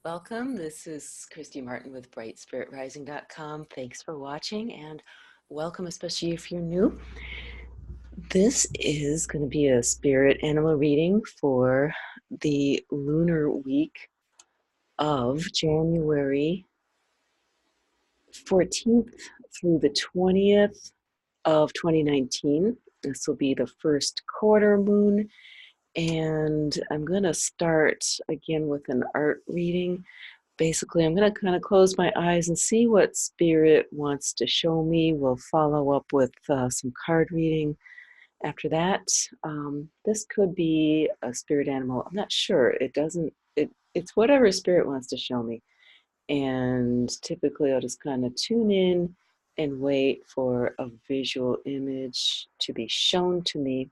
Welcome. This is Christy Martin with BrightSpiritRising.com. Thanks for watching and welcome, especially if you're new. This is going to be a spirit animal reading for the lunar week of January 14th through the 20th of 2019. This will be the first quarter moon, and I'm going to start again with an art reading. Basically, I'm going to kind of close my eyes and see what Spirit wants to show me. We'll follow up with some card reading after that. This could be a spirit animal. I'm not sure. It's whatever Spirit wants to show me. And typically, I'll just kind of tune in and wait for a visual image to be shown to me.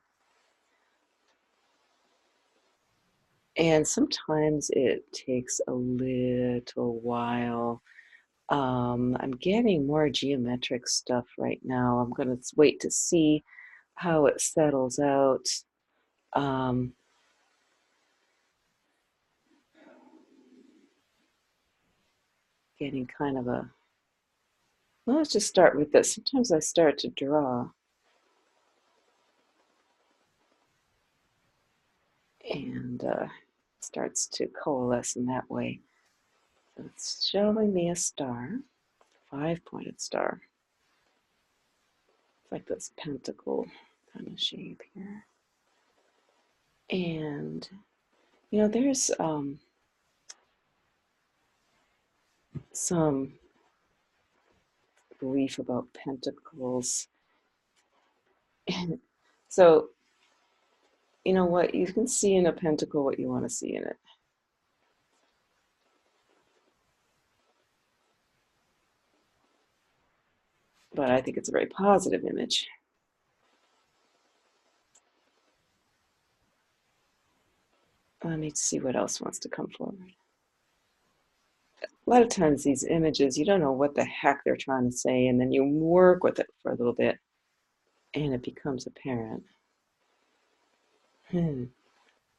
And sometimes it takes a little while. I'm getting more geometric stuff right now. I'm going to wait to see how it settles out. Getting kind of a, well, let's just start with this. Sometimes I start to draw and starts to coalesce in that way. So it's showing me a star, 5-pointed star. It's like this pentacle kind of shape here. And, you know, there's some belief about pentacles. So, you know what, you can see in a pentacle what you want to see in it. But I think it's a very positive image. Let me see what else wants to come forward. A lot of times these images, you don't know what the heck they're trying to say, and then you work with it for a little bit, and it becomes apparent.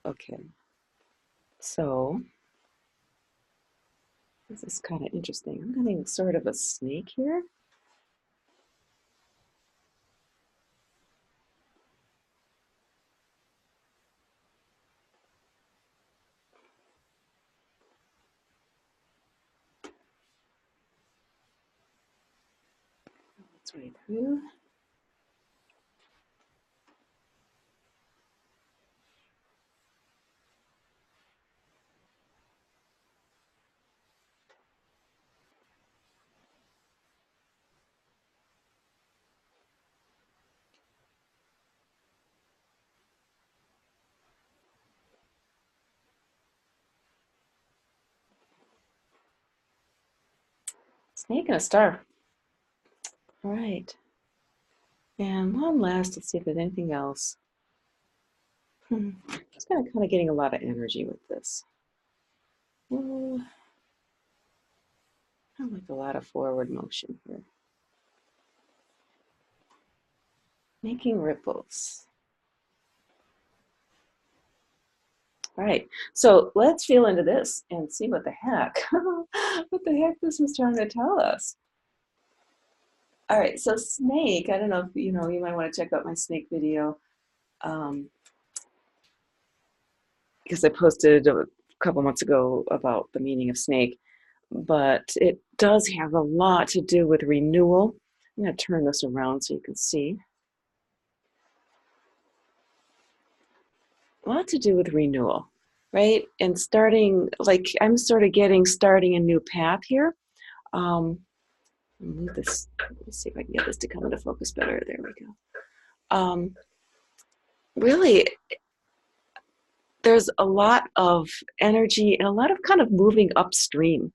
Okay. So, this is kind of interesting. I'm getting sort of a snake here. It's right through. Snake and a star. All right. And one last, let's see if there's anything else. Just kind of getting a lot of energy with this. Kind of like a lot of forward motion here. Making ripples. All right, so let's feel into this and see what the heck, what the heck this was trying to tell us. All right, so snake, I don't know if, you know, you might want to check out my snake video because I posted a couple months ago about the meaning of snake, but it does have a lot to do with renewal. I'm going to turn this around so you can see. A lot to do with renewal, right? And starting, like I'm sort of starting a new path here. Move this, let's see if I can get this to come into focus better. There we go. Really, there's a lot of energy and a lot of kind of moving upstream.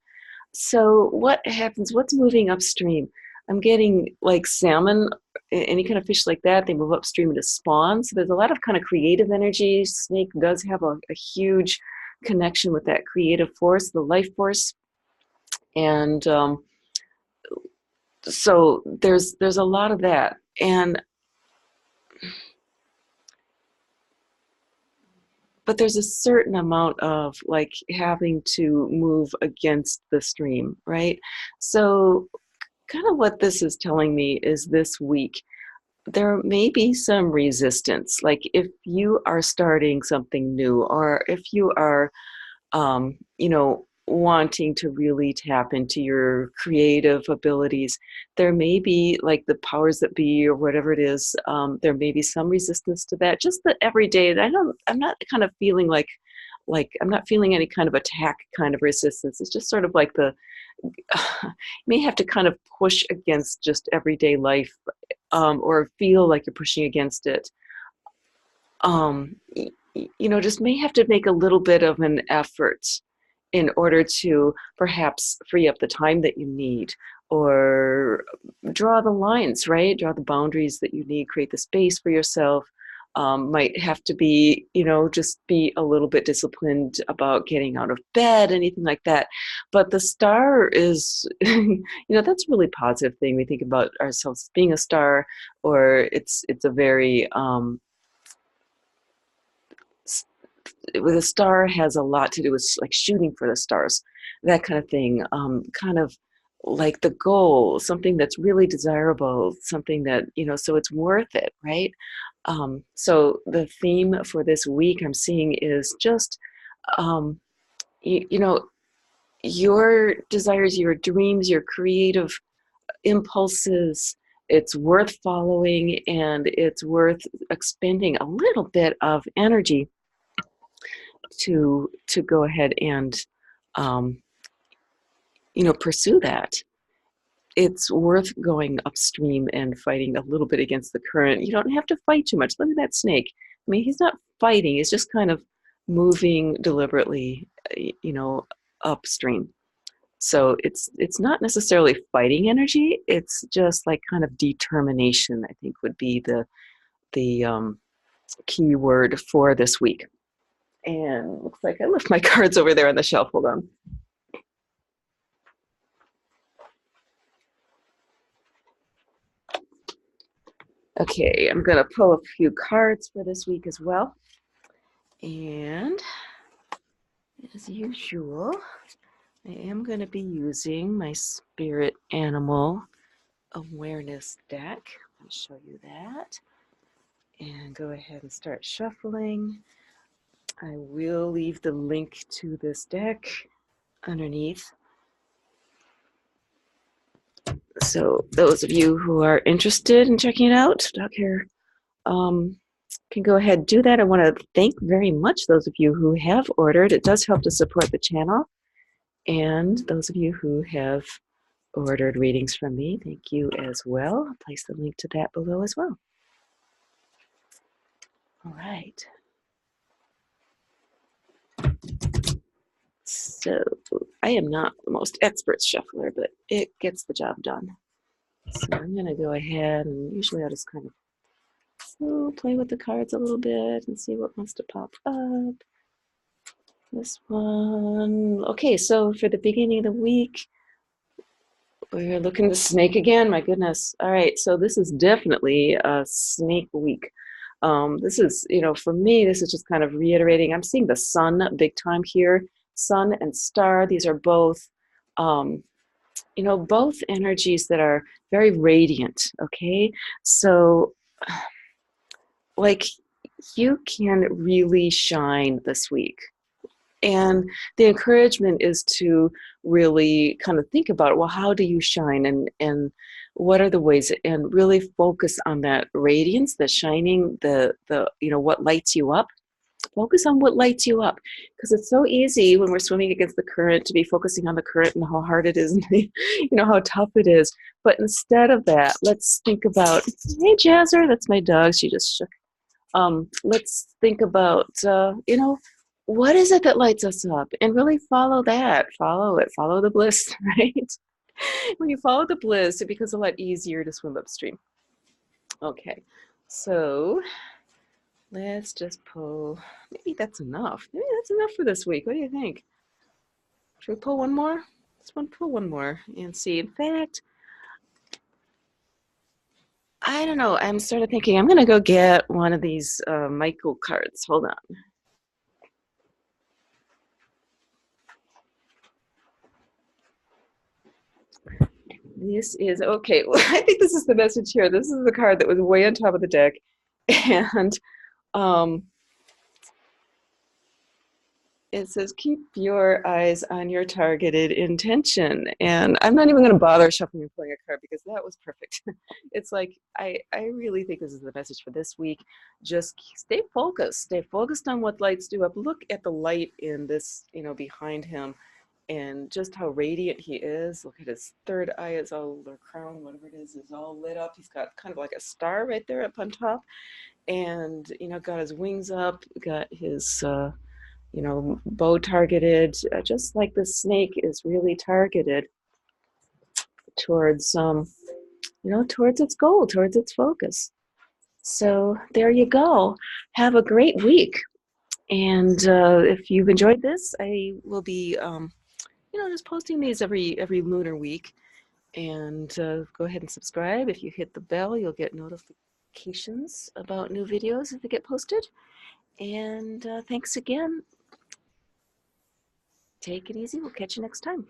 So what happens, what's moving upstream? I'm getting like salmon, any kind of fish like that, they move upstream to spawn. So there's a lot of kind of creative energy. Snake does have a huge connection with that creative force, the life force. And so there's a lot of that. but there's a certain amount of like having to move against the stream, right? So kind of what this is telling me is this week there may be some resistance. Like if you are starting something new, or if you are, wanting to really tap into your creative abilities, there may be like the powers that be or whatever it is. There may be some resistance to that. Just that every day, I'm not kind of feeling like I'm not feeling any kind of attack kind of resistance. It's just sort of like you may have to kind of push against just everyday life, or feel like you're pushing against it. um, just may have to make a little bit of an effort in order to perhaps free up the time that you need, or draw the lines, right? Draw the boundaries that you need, create the space for yourself. Might have to be, just be a little bit disciplined about getting out of bed, anything like that. But the star is, that's a really positive thing. We think about ourselves being a star, or it's a very, with a star has a lot to do with like shooting for the stars, that kind of thing. Kind of like the goal, something that's really desirable, something that, so it's worth it, right? So the theme for this week I'm seeing is just, um, you know, your desires, your dreams, your creative impulses, it's worth following, and it's worth expending a little bit of energy to go ahead and, um, pursue that. It's worth going upstream and fighting a little bit against the current. You don't have to fight too much. Look at that snake. I mean, he's not fighting. He's just kind of moving deliberately, upstream. So it's not necessarily fighting energy. It's just like kind of determination, I think, would be the key word for this week. And looks like I left my cards over there on the shelf. Hold on. Okay, I'm going to pull a few cards for this week as well. And as usual, I am going to be using my Spirit Animal Awareness deck. I'll show you that. And go ahead and start shuffling. I will leave the link to this deck underneath. So those of you who are interested in checking it out, Doc here, can go ahead and do that. I want to thank very much those of you who have ordered. It does help to support the channel. And those of you who have ordered readings from me, thank you as well. I'll place the link to that below as well. All right. So I am not the most expert shuffler, but it gets the job done. So I'm going to go ahead, and usually I'll just kind of play with the cards a little bit and see what wants to pop up. This one. Okay, so for the beginning of the week, we're looking at the snake again. My goodness. All right, so this is definitely a snake week. This is, for me, this is just kind of reiterating. I'm seeing the sun big time here. Sun and star, these are both, both energies that are very radiant, okay? So, like, you can really shine this week. And the encouragement is to really kind of think about, well, how do you shine, and what are the ways, and really focus on that radiance, the shining, the what lights you up. Focus on what lights you up, because it's so easy when we're swimming against the current to be focusing on the current and how hard it is and how tough it is. But instead of that, let's think about, hey, Jazzer, that's my dog. She just shook. Let's think about, what is it that lights us up, and really follow that. Follow it. Follow the bliss, right? When you follow the bliss, it becomes a lot easier to swim upstream. Okay, so let's just pull. Maybe that's enough. Maybe that's enough for this week. What do you think? Should we pull one more? Let's pull one more and see. In fact, I don't know. I'm sort of thinking I'm going to go get one of these Michael cards. Hold on. This is okay. Well, I think this is the message here. This is the card that was way on top of the deck, and um, it says, keep your eyes on your targeted intention. And I'm not even going to bother shuffling and pulling a card because that was perfect. It's like, I really think this is the message for this week. Just stay focused. Stay focused on what lights do up. Look at the light in this, behind him and just how radiant he is. Look at his third eye, is all, or crown, whatever it is all lit up. He's got kind of like a star right there up on top. And, got his wings up, got his, bow targeted, just like the snake is really targeted towards, towards its goal, towards its focus. So there you go. Have a great week. And if you've enjoyed this, I will be, just posting these every lunar week. And go ahead and subscribe. If you hit the bell, you'll get notifications about new videos if they get posted. And thanks again. Take it easy. We'll catch you next time.